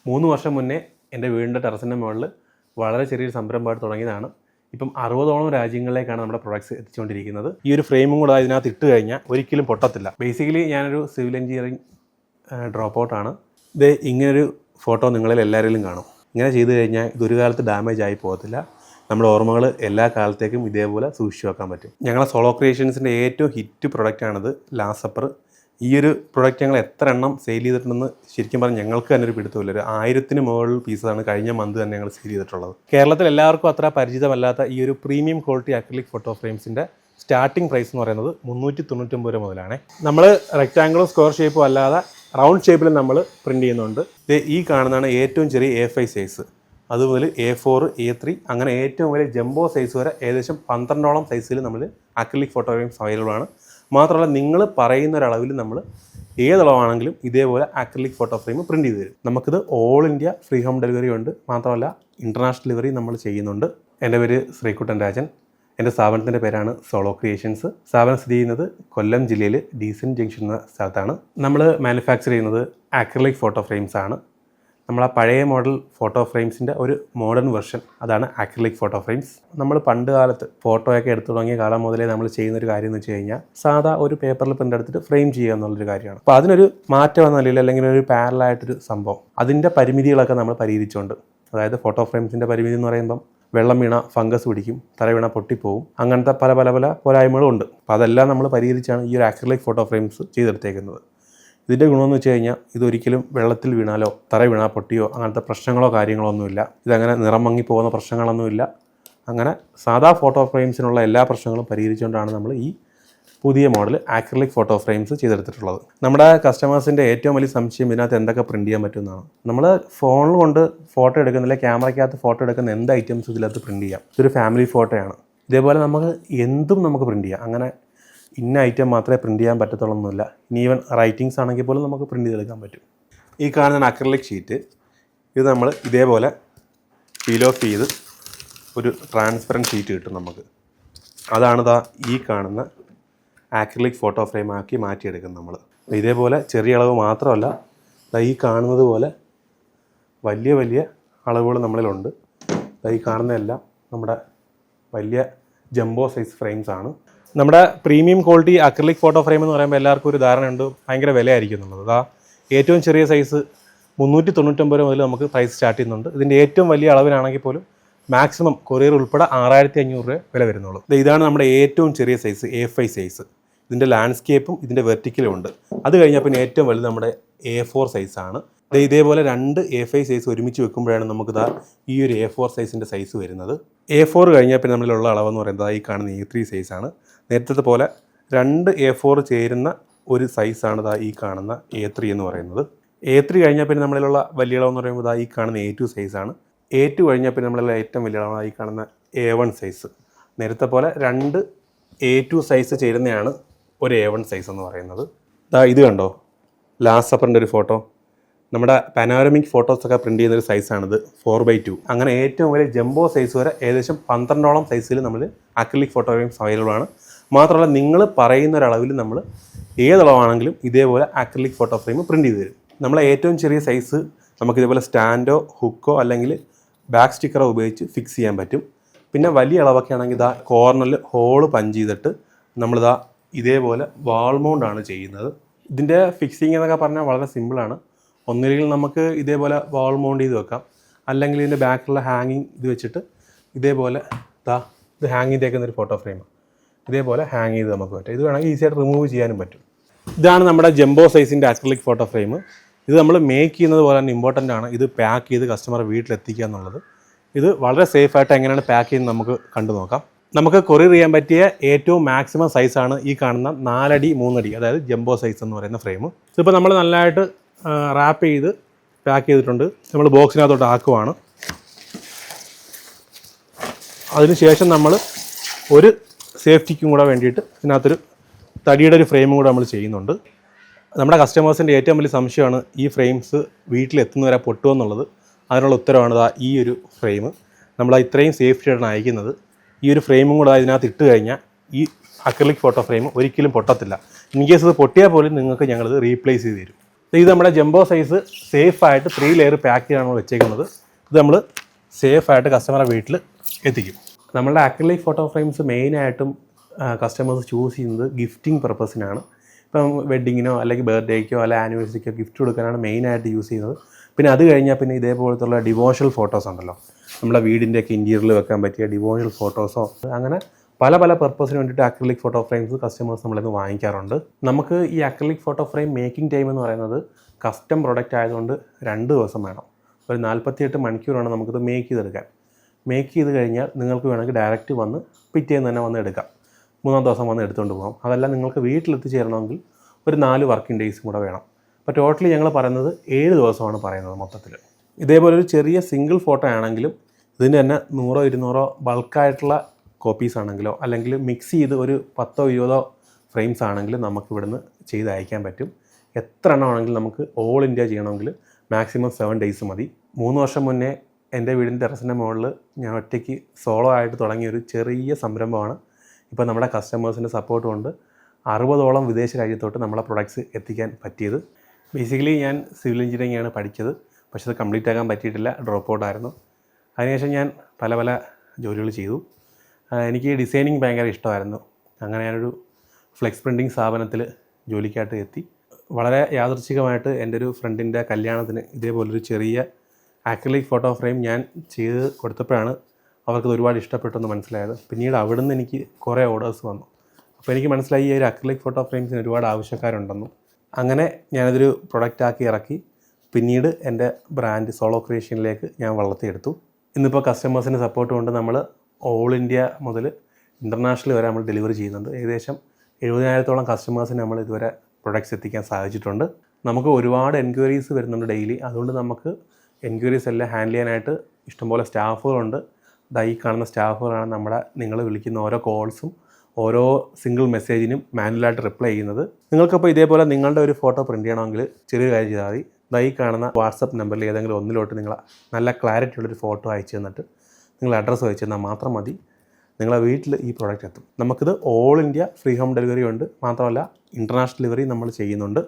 3 വർഷം മുന്നേ എൻ്റെ വീടിൻ്റെ ടെറസിൻ്റെ മുകളിൽ വളരെ ചെറിയൊരു സംരംഭമായിട്ട് തുടങ്ങിയതാണ്. ഇപ്പം 60ഓളം രാജ്യങ്ങളിലേക്കാണ് നമ്മുടെ പ്രൊഡക്ട്സ് എത്തിച്ചുകൊണ്ടിരിക്കുന്നത്. ഈ ഒരു ഫ്രെയിമും കൂടെ ഇതിനകത്ത് ഇട്ട് കഴിഞ്ഞാൽ ഒരിക്കലും പൊട്ടത്തില്ല. ബേസിക്കലി ഞാനൊരു സിവിൽ എഞ്ചിനീയറിംഗ് ഡ്രോപ്പ് ഔട്ടാണ്. ഇത് ഇങ്ങനൊരു ഫോട്ടോ നിങ്ങളിൽ എല്ലാവരിലും കാണും. ഇങ്ങനെ ചെയ്തു കഴിഞ്ഞാൽ ഇതൊരു കാലത്ത് ഡാമേജ് ആയി പോകത്തില്ല. നമ്മുടെ ഓർമ്മകൾ എല്ലാ കാലത്തേക്കും ഇതേപോലെ സൂക്ഷിച്ചു വെക്കാൻ പറ്റും. ഞങ്ങളെ സോളോ ക്രിയേഷൻസിൻ്റെ ഏറ്റവും ഹിറ്റ് പ്രൊഡക്റ്റാണിത്, ലാസ്റ്റ് സപ്പർ. ഈ ഒരു പ്രൊഡക്റ്റ് ഞങ്ങൾ എത്ര എണ്ണം സെയിൽ ചെയ്തിട്ടുണ്ടെന്ന് ശരിക്കും പറഞ്ഞാൽ ഞങ്ങൾക്ക് തന്നെ ഒരു പിടുത്തമില്ല. ഒരു 1000-ന് മുകളിൽ പീസാണ് കഴിഞ്ഞ മന്ത് തന്നെ ഞങ്ങൾ സെയിൽ ചെയ്തിട്ടുള്ളത്. കേരളത്തിൽ എല്ലാവർക്കും അത്ര പരിചിതമല്ലാത്ത ഈ ഒരു പ്രീമിയം ക്വാളിറ്റി അക്രിലിക് ഫോട്ടോ ഫ്രെയിംസിൻ്റെ സ്റ്റാർട്ടിംഗ് പ്രൈസ് എന്ന് പറയുന്നത് 399 രൂപ മുതലാണ്. നമ്മൾ റെക്റ്റാങ്കിളും സ്ക്വയർ ഷേപ്പും അല്ലാതെ റൗണ്ട് ഷേപ്പിലും നമ്മൾ പ്രിൻറ്റ് ചെയ്യുന്നുണ്ട്. ഈ കാണുന്നതാണ് ഏറ്റവും ചെറിയ A5 സൈസ്, അതുപോലെ A4, A3 അങ്ങനെ ഏറ്റവും വലിയ ജംബോ സൈസ് വരെ ഏകദേശം 12ഓളം സൈസിൽ നമ്മൾ അക്രിലിക് ഫോട്ടോ ഫ്രെയിംസ് അവൈലബിൾ ആണ്. മാത്രമല്ല നിങ്ങൾ പറയുന്ന ഒരളവിൽ നമ്മൾ ഏതളവാണെങ്കിലും ഇതേപോലെ അക്രിലിക് ഫോട്ടോ ഫ്രെയിം പ്രിൻറ്റ് ചെയ്ത് തരും. നമുക്കിത് all India free home delivery ഉണ്ട്. മാത്രമല്ല ഇൻ്റർനാഷണൽ ഡെലിവറി നമ്മൾ ചെയ്യുന്നുണ്ട്. എൻ്റെ പേര് ശ്രീകുട്ടൻ രാജൻ. എൻ്റെ സ്ഥാപനത്തിൻ്റെ പേരാണ് സോളോ ക്രിയേഷൻസ്. സ്ഥാപനം സ്ഥിതി ചെയ്യുന്നത് കൊല്ലം ജില്ലയിൽ ഡീസൻ ജംഗ്ഷൻ എന്ന സ്ഥലത്താണ്. നമ്മൾ മാനുഫാക്ചർ ചെയ്യുന്നത് അക്രിലിക് ഫോട്ടോ ഫ്രെയിംസ് ആണ്. നമ്മൾ ആ പഴയ മോഡൽ ഫോട്ടോ ഫ്രെയിംസിൻ്റെ ഒരു മോഡേൺ വെർഷൻ, അതാണ് അക്രിലിക് ഫോട്ടോ ഫ്രെയിംസ്. നമ്മൾ പണ്ട് കാലത്ത് ഫോട്ടോയൊക്കെ എടുത്തു തുടങ്ങിയ കാലം മുതലേ നമ്മൾ ചെയ്യുന്നൊരു കാര്യം എന്ന് വെച്ച് കഴിഞ്ഞാൽ സാധാ ഒരു പേപ്പറിൽ പ്രിൻ്റ് എടുത്തിട്ട് ഫ്രെയിം ചെയ്യുക എന്നുള്ളൊരു കാര്യമാണ്. അപ്പോൾ അതിനൊരു മാറ്റം എന്ന നിലയിൽ അല്ലെങ്കിൽ ഒരു പാരലായിട്ടൊരു സംഭവം, അതിൻ്റെ പരിമിതികളൊക്കെ നമ്മൾ പരിഹരിച്ചുകൊണ്ട്, അതായത് ഫോട്ടോ ഫ്രെയിംസിൻ്റെ പരിമിതി എന്ന് പറയുമ്പം വെള്ളം വീണ ഫംഗസ് പിടിക്കും, തറ വീണ പൊട്ടിപ്പോവും, അങ്ങനത്തെ പല പല പല പോരായ്മകളും ഉണ്ട്. അപ്പോൾ അതെല്ലാം നമ്മൾ പരിഹരിച്ചാണ് ഈ ഒരു അക്രിലിക് ഫോട്ടോ ഫ്രെയിംസ് ചെയ്തെടുത്തേക്കുന്നത്. ഇതിൻ്റെ ഗുണമെന്ന് വെച്ച് കഴിഞ്ഞാൽ ഇതൊരിക്കലും വെള്ളത്തിൽ വീണാലോ തറ വീണാൽ പൊട്ടിയോ അങ്ങനത്തെ പ്രശ്നങ്ങളോ കാര്യങ്ങളോ ഒന്നുമില്ല. ഇതങ്ങനെ നിറം മങ്ങി പോകുന്ന പ്രശ്നങ്ങളൊന്നുമില്ല. അങ്ങനെ സാധാ ഫോട്ടോ ഫ്രെയിംസിനുള്ള എല്ലാ പ്രശ്നങ്ങളും പരിഹരിച്ചുകൊണ്ടാണ് നമ്മൾ ഈ പുതിയ മോഡൽ അക്രിലിക് ഫോട്ടോ ഫ്രെയിംസ് ചെയ്തെടുത്തിട്ടുള്ളത്. നമ്മുടെ കസ്റ്റമേഴ്സിൻ്റെ ഏറ്റവും വലിയ സംശയം ഇതിനകത്ത് എന്തൊക്കെ പ്രിൻറ്റ് ചെയ്യാൻ പറ്റുമെന്നാണ്. നമ്മൾ ഫോണിൽ കൊണ്ട് ഫോട്ടോ എടുക്കുന്നില്ല, ക്യാമറയ്ക്കകത്ത് ഫോട്ടോ എടുക്കുന്ന എന്ത് ഐറ്റംസ് ഇതിനകത്ത് പ്രിൻറ്റ് ചെയ്യാം. ഇതൊരു ഫാമിലി ഫോട്ടോയാണ്. ഇതേപോലെ നമുക്ക് എന്തും നമുക്ക് പ്രിൻറ്റ് ചെയ്യാം. അങ്ങനെ ഇന്ന ഐറ്റം മാത്രമേ പ്രിൻറ്റ് ചെയ്യാൻ പറ്റത്തുള്ളൊന്നുമില്ല. ഇനി ഈവൻ റൈറ്റിങ്സ് ആണെങ്കിൽ പോലും നമുക്ക് പ്രിൻറ്റ് ചെയ്തെടുക്കാൻ പറ്റും. ഈ കാണുന്ന അക്രിലിക് ഷീറ്റ് ഇത് നമ്മൾ ഇതേപോലെ പീൽ ഓഫ് ചെയ്ത് ഒരു ട്രാൻസ്പെറൻറ്റ് ഷീറ്റ് കിട്ടും നമുക്ക്. അതാണ് ഈ കാണുന്ന അക്രിലിക് ഫോട്ടോ ഫ്രെയിം ആക്കി മാറ്റിയെടുക്കും നമ്മൾ. ഇതേപോലെ ചെറിയ അളവ് മാത്രമല്ല, ഈ കാണുന്നത് പോലെ വലിയ വലിയ അളവുകൾ നമ്മളിലുണ്ട്. ഈ കാണുന്നതെല്ലാം നമ്മുടെ വലിയ ജംബോ സൈസ് ഫ്രെയിംസ് ആണ്. നമ്മുടെ premium quality acrylic photo frame എന്ന് പറയുമ്പോൾ എല്ലാവർക്കും ഒരു ധാരണയുണ്ട് ഭയങ്കര വിലയായിരിക്കും എന്നുള്ളത്. ഏറ്റവും ചെറിയ സൈസ് 399 രൂപ മുതൽ നമുക്ക് പ്രൈസ് സ്റ്റാർട്ട് ചെയ്യുന്നുണ്ട്. ഇതിൻ്റെ ഏറ്റവും വലിയ അളവിനാണെങ്കിൽ പോലും മാക്സിമം കൊറിയർ ഉൾപ്പെടെ 6500 രൂപ വില വരുന്നുള്ളൂ. ഇതാണ് നമ്മുടെ ഏറ്റവും ചെറിയ സൈസ് A5 സൈസ്. ഇതിൻ്റെ ലാൻഡ്സ്കേപ്പും ഇതിൻ്റെ വെർട്ടിക്കലും ഉണ്ട്. അത് കഴിഞ്ഞാൽ പിന്നെ ഏറ്റവും വലുത് നമ്മുടെ A4 സൈസാണ്. ഇതേപോലെ 2 A5 സൈസ് ഒരുമിച്ച് വെക്കുമ്പോഴാണ് നമുക്ക് ഈ ഒരു A4 സൈസിൻ്റെ സൈസ് വരുന്നത്. A4 കഴിഞ്ഞാൽ പിന്നെ നമ്മളിലുള്ള അളവെന്ന് പറയുന്നത് ഈ കാണുന്ന A3 സൈസാണ്. നേരത്തെ പോലെ 2 A4 ചേരുന്ന ഒരു സൈസാണ് ഈ കാണുന്ന A3 എന്ന് പറയുന്നത്. A3 കഴിഞ്ഞാൽ പിന്നെ നമ്മളിലുള്ള വലിയ അളവെന്ന് പറയുമ്പോൾ ഈ കാണുന്ന A2 സൈസാണ്. A2 കഴിഞ്ഞാൽ പിന്നെ നമ്മളുള്ള ഏറ്റവും വലിയ അളവാണ് ഈ കാണുന്ന A1 സൈസ്. നേരത്തെ പോലെ 2 A2 സൈസ് ചേരുന്നതാണ് ഒരു A1 സൈസ് എന്ന് പറയുന്നത്. ഇത് കണ്ടോ, ലാസ്റ്റ് സപ്പറിൻ്റെ ഒരു ഫോട്ടോ. നമ്മുടെ പാനോരമിക് ഫോട്ടോസൊക്കെ പ്രിൻറ്റ് ചെയ്യുന്നൊരു സൈസാണിത്, 4/2. അങ്ങനെ ഏറ്റവും വലിയ ജംബോ സൈസ് വരെ ഏകദേശം 12ഓളം സൈസിൽ നമ്മൾ അക്രിലിക് ഫോട്ടോ ഫ്രെയിംസ് അവൈലബിൾ ആണ്. മാത്രമല്ല നിങ്ങൾ പറയുന്ന ഒരളവിൽ നമ്മൾ ഏതളവാണെങ്കിലും ഇതേപോലെ അക്രിലിക് ഫോട്ടോ ഫ്രെയിം പ്രിൻറ്റ് ചെയ്ത് തരും. നമ്മളെ ഏറ്റവും ചെറിയ സൈസ് നമുക്കിതേപോലെ സ്റ്റാൻഡോ ഹുക്കോ അല്ലെങ്കിൽ ബാക്ക് സ്റ്റിക്കറോ ഉപയോഗിച്ച് ഫിക്സ് ചെയ്യാൻ പറ്റും. പിന്നെ വലിയ അളവൊക്കെ ആണെങ്കിൽ കോർണറിൽ ഹോള് പഞ്ച് ചെയ്തിട്ട് നമ്മളിതാ ഇതേപോലെ വാൾ മൗണ്ടാണ് ചെയ്യുന്നത്. ഇതിൻ്റെ ഫിക്സിങ് എന്നൊക്കെ പറഞ്ഞാൽ വളരെ സിമ്പിളാണ്. ഒന്നുകിൽ നമുക്ക് ഇതേപോലെ വാൾ മൗണ്ട് ചെയ്ത് വെക്കാം, അല്ലെങ്കിൽ ഇതിൻ്റെ ബാക്കിലുള്ള ഹാങ്ങിങ് ഇത് വെച്ചിട്ട് ഇതേപോലെ ഇത് ഹാങ് ചെയ്തേക്കുന്നൊരു ഫോട്ടോ ഫ്രെയിമാണ്. ഇതേപോലെ ഹാങ് ചെയ്ത് നമുക്ക് പറ്റും. ഇത് വേണമെങ്കിൽ ഈസിയായിട്ട് റിമൂവ് ചെയ്യാനും പറ്റും. ഇതാണ് നമ്മുടെ ജംബോ സൈസിൻ്റെ അക്രിലിക് ഫോട്ടോ ഫ്രെയിം. ഇത് നമ്മൾ മേക്ക് ചെയ്യുന്നത് പോലെ തന്നെ ഇമ്പോർട്ടൻ്റ് ആണ് ഇത് പാക്ക് ചെയ്ത് കസ്റ്റമറെ വീട്ടിലെത്തിക്കുക എന്നുള്ളത്. ഇത് വളരെ സേഫായിട്ട് എങ്ങനെയാണ് പാക്ക് ചെയ്യുന്നത് നമുക്ക് കണ്ടു നോക്കാം. നമുക്ക് കൊറിയർ ചെയ്യാൻ പറ്റിയ ഏറ്റവും മാക്സിമം സൈസാണ് ഈ കാണുന്ന 4 അടി 3 അടി, അതായത് ജംബോ സൈസ് എന്ന് പറയുന്ന ഫ്രെയിം. ഇതിപ്പോൾ നമ്മൾ നല്ലതായിട്ട് റാപ്പ് ചെയ്ത് പാക്ക് ചെയ്തിട്ടുണ്ട്. നമ്മൾ ബോക്സിനകത്തോട്ട് ആക്കുവാണ്. അതിനുശേഷം നമ്മൾ ഒരു സേഫ്റ്റിക്കും കൂടെ വേണ്ടിയിട്ട് ഇതിനകത്തൊരു തടിയുടെ ഒരു ഫ്രെയിമും കൂടെ നമ്മൾ ചെയ്യുന്നുണ്ട്. നമ്മുടെ കസ്റ്റമേഴ്സിൻ്റെ ഏറ്റവും വലിയ സംശയമാണ് ഈ ഫ്രെയിംസ് വീട്ടിലെത്തുന്നവരെ പൊട്ടുമോ എന്നുള്ളത്. അതിനുള്ള ഉത്തരവാണ് ഈ ഒരു ഫ്രെയിം. നമ്മൾ ഇത്രയും സേഫ്റ്റിയായിട്ടാണ് അയക്കുന്നത്. ഈ ഒരു ഫ്രെയിമും കൂടെ ഇതിനകത്ത് ഇട്ട് കഴിഞ്ഞാൽ ഈ അക്രിലിക് ഫോട്ടോ ഫ്രെയിം ഒരിക്കലും പൊട്ടത്തില്ല. ഇൻ കേസ് ഇത് പൊട്ടിയാൽ പോലും നിങ്ങൾക്ക് ഞങ്ങളിത് റീപ്ലേസ് ചെയ്ത് തരും. ഇത് നമ്മുടെ ജംബോ സൈസ് സേഫായിട്ട് 3 ലെയർ പാക്ക് ചെയ്താണ് വെച്ചേക്കുന്നത്. ഇത് നമ്മൾ സേഫായിട്ട് കസ്റ്റമറെ വീട്ടിൽ എത്തിക്കും. നമ്മളുടെ അക്രിലിക് ഫോട്ടോ ഫ്രെയിംസ് മെയിനായിട്ടും കസ്റ്റമേഴ്സ് ചൂസ് ചെയ്യുന്നത് ഗിഫ്റ്റിംഗ് പർപ്പസിനാണ്. ഇപ്പം വെഡ്ഡിങ്ങിനോ അല്ലെങ്കിൽ ബർത്ത്ഡേക്കോ അല്ലെങ്കിൽ ആനിവേഴ്സറിക്കോ ഗിഫ്റ്റ് കൊടുക്കാനാണ് മെയിനായിട്ട് യൂസ് ചെയ്യുന്നത്. പിന്നെ അത് കഴിഞ്ഞാൽ പിന്നെ ഇതേപോലത്തുള്ള ഡിവോഷണൽ ഫോട്ടോസ് ഉണ്ടല്ലോ, നമ്മുടെ വീടിൻ്റെയൊക്കെ ഇൻറ്റീരിയറിൽ വെക്കാൻ പറ്റിയ ഡിവോഷണൽ ഫോട്ടോസോ, അങ്ങനെ പല പല പർപ്പസിന് വേണ്ടിയിട്ട് അക്രിലിക് ഫോട്ടോ ഫ്രെയിംസ് കസ്റ്റമേഴ്സ് നമ്മളിന്ന് വാങ്ങിക്കാറുണ്ട്. നമുക്ക് ഈ acrylic photo frame making time എന്ന് പറയുന്നത് കസ്റ്റം പ്രൊഡക്റ്റ് ആയതുകൊണ്ട് 2 ദിവസം വേണം. ഒരു 48 മണിക്കൂറാണ് നമുക്കിത് മേക്ക് ചെയ്തെടുക്കാൻ. മേക്ക് ചെയ്ത് കഴിഞ്ഞാൽ നിങ്ങൾക്ക് വേണമെങ്കിൽ ഡയറക്റ്റ് വന്ന് പിറ്റേന്ന് തന്നെ വന്ന് എടുക്കാം. 3-ാം ദിവസം വന്ന് എടുത്തുകൊണ്ട് പോകാം. അതല്ല നിങ്ങൾക്ക് വീട്ടിലെത്തിച്ചേരണമെങ്കിൽ ഒരു 4 വർക്കിംഗ് ഡേയ്സും കൂടെ വേണം. അപ്പോൾ ടോട്ടലി ഞങ്ങൾ പറയുന്നത് 7 ദിവസമാണ് പറയുന്നത് മൊത്തത്തിൽ. ഇതേപോലെ ഒരു ചെറിയ സിംഗിൾ ഫോട്ടോ ആണെങ്കിലും ഇതിന് തന്നെ 100-200 ബൾക്കായിട്ടുള്ള കോപ്പീസ് ആണെങ്കിലോ അല്ലെങ്കിൽ മിക്സ് ചെയ്ത് ഒരു 10-20 ഫ്രെയിംസ് ആണെങ്കിലും നമുക്ക് ഇവിടുന്ന് ചെയ്ത് അയക്കാൻ പറ്റും. എത്ര എണ്ണം ആണെങ്കിലും നമുക്ക് ഓൾ ഇന്ത്യ ചെയ്യണമെങ്കിൽ മാക്സിമം 7 ഡേയ്സ് മതി. 3 വർഷം മുന്നേ എൻ്റെ വീടിൻ്റെ ടെറസിൻ്റെ മുകളിൽ ഞാൻ ഒറ്റയ്ക്ക് സോളോ ആയിട്ട് തുടങ്ങിയൊരു ചെറിയ സംരംഭമാണ്. ഇപ്പോൾ നമ്മുടെ കസ്റ്റമേഴ്സിൻ്റെ സപ്പോർട്ട് കൊണ്ട് 60ഓളം വിദേശ രാജ്യത്തോട്ട് നമ്മളെ പ്രൊഡക്ട്സ് എത്തിക്കാൻ പറ്റിയത്. ബേസിക്കലി ഞാൻ സിവിൽ എഞ്ചിനീയറിംഗ് ആണ് പഠിച്ചത്. പക്ഷേ അത് കംപ്ലീറ്റ് ആക്കാൻ പറ്റിയിട്ടില്ല, ഡ്രോപ്പ് ഔട്ട് ആയിരുന്നു. അതിനുശേഷം ഞാൻ പല പല ജോലികൾ ചെയ്തു. എനിക്ക് ഡിസൈനിങ് ഭയങ്കര ഇഷ്ടമായിരുന്നു. അങ്ങനെ ഞാനൊരു ഫ്ലെക്സ് പ്രിൻറ്റിങ് സ്ഥാപനത്തിൽ ജോലിക്കായിട്ട് എത്തി. വളരെ യാദൃച്ഛികമായിട്ട് എൻ്റെ ഒരു ഫ്രണ്ടിൻ്റെ കല്യാണത്തിന് ഇതേപോലൊരു ചെറിയ അക്രിലിക് ഫോട്ടോ ഫ്രെയിം ഞാൻ ചെയ്ത് കൊടുത്തപ്പോഴാണ് അവർക്കത് ഒരുപാട് ഇഷ്ടപ്പെട്ടെന്ന് മനസ്സിലായത്. പിന്നീട് അവിടുന്ന് എനിക്ക് കുറേ ഓർഡേഴ്സ് വന്നു. അപ്പോൾ എനിക്ക് മനസ്സിലായി ഈ ഒരു അക്രിലിക് ഫോട്ടോ ഫ്രെയിംസിന് ഒരുപാട് ആവശ്യക്കാരുണ്ടെന്നും. അങ്ങനെ ഞാനതൊരു പ്രൊഡക്റ്റാക്കി ഇറക്കി. പിന്നീട് എൻ്റെ ബ്രാൻഡ് സോളോ ക്രിയേഷനിലേക്ക് ഞാൻ വളർത്തിയെടുത്തു. ഇന്നിപ്പോൾ കസ്റ്റമേഴ്സിൻ്റെ സപ്പോർട്ട് കൊണ്ട് നമ്മൾ ഓൾ ഇന്ത്യ മുതൽ ഇൻ്റർനാഷണൽ വരെ നമ്മൾ ഡെലിവറി ചെയ്യുന്നുണ്ട്. ഏകദേശം 70,000-ഓളം കസ്റ്റമേഴ്സിന് നമ്മൾ ഇതുവരെ പ്രൊഡക്ട്സ് എത്തിക്കാൻ സാധിച്ചിട്ടുണ്ട്. നമുക്ക് ഒരുപാട് എൻക്വയറീസ് വരുന്നുണ്ട് ഡെയിലി. അതുകൊണ്ട് നമുക്ക് എൻക്വയറീസ് എല്ലാം ഹാൻഡിൽ ചെയ്യാനായിട്ട് ഇഷ്ടംപോലെ സ്റ്റാഫുകളുണ്ട്. ഈ കാണുന്ന സ്റ്റാഫുകളാണ് നിങ്ങൾ വിളിക്കുന്ന ഓരോ കോൾസും ഓരോ സിംഗിൾ മെസ്സേജിനും മാനുവലായിട്ട് റിപ്ലൈ ചെയ്യുന്നത്. നിങ്ങൾക്കിപ്പോൾ ഇതേപോലെ നിങ്ങളുടെ ഒരു ഫോട്ടോ പ്രിൻറ്റ് ചെയ്യണമെങ്കിൽ ചെറിയൊരു കാര്യം ചെയ്താൽ മതി. ഈ കാണുന്ന വാട്സപ്പ് നമ്പറിൽ ഏതെങ്കിലും ഒന്നിലോട്ട് നിങ്ങൾ നല്ല ക്ലാരിറ്റി ഉള്ളൊരു ഫോട്ടോ അയച്ചു തന്നിട്ട് നിങ്ങൾ അഡ്രസ്സ് അയച്ചു തന്നാൽ മാത്രം മതി. നിങ്ങളെ വീട്ടിൽ ഈ പ്രോഡക്റ്റ് എത്തും. നമുക്കിത് all India free home delivery ഉണ്ട്. മാത്രമല്ല ഇൻ്റർനാഷണൽ ഡെലിവറി നമ്മൾ ചെയ്യുന്നുണ്ട്.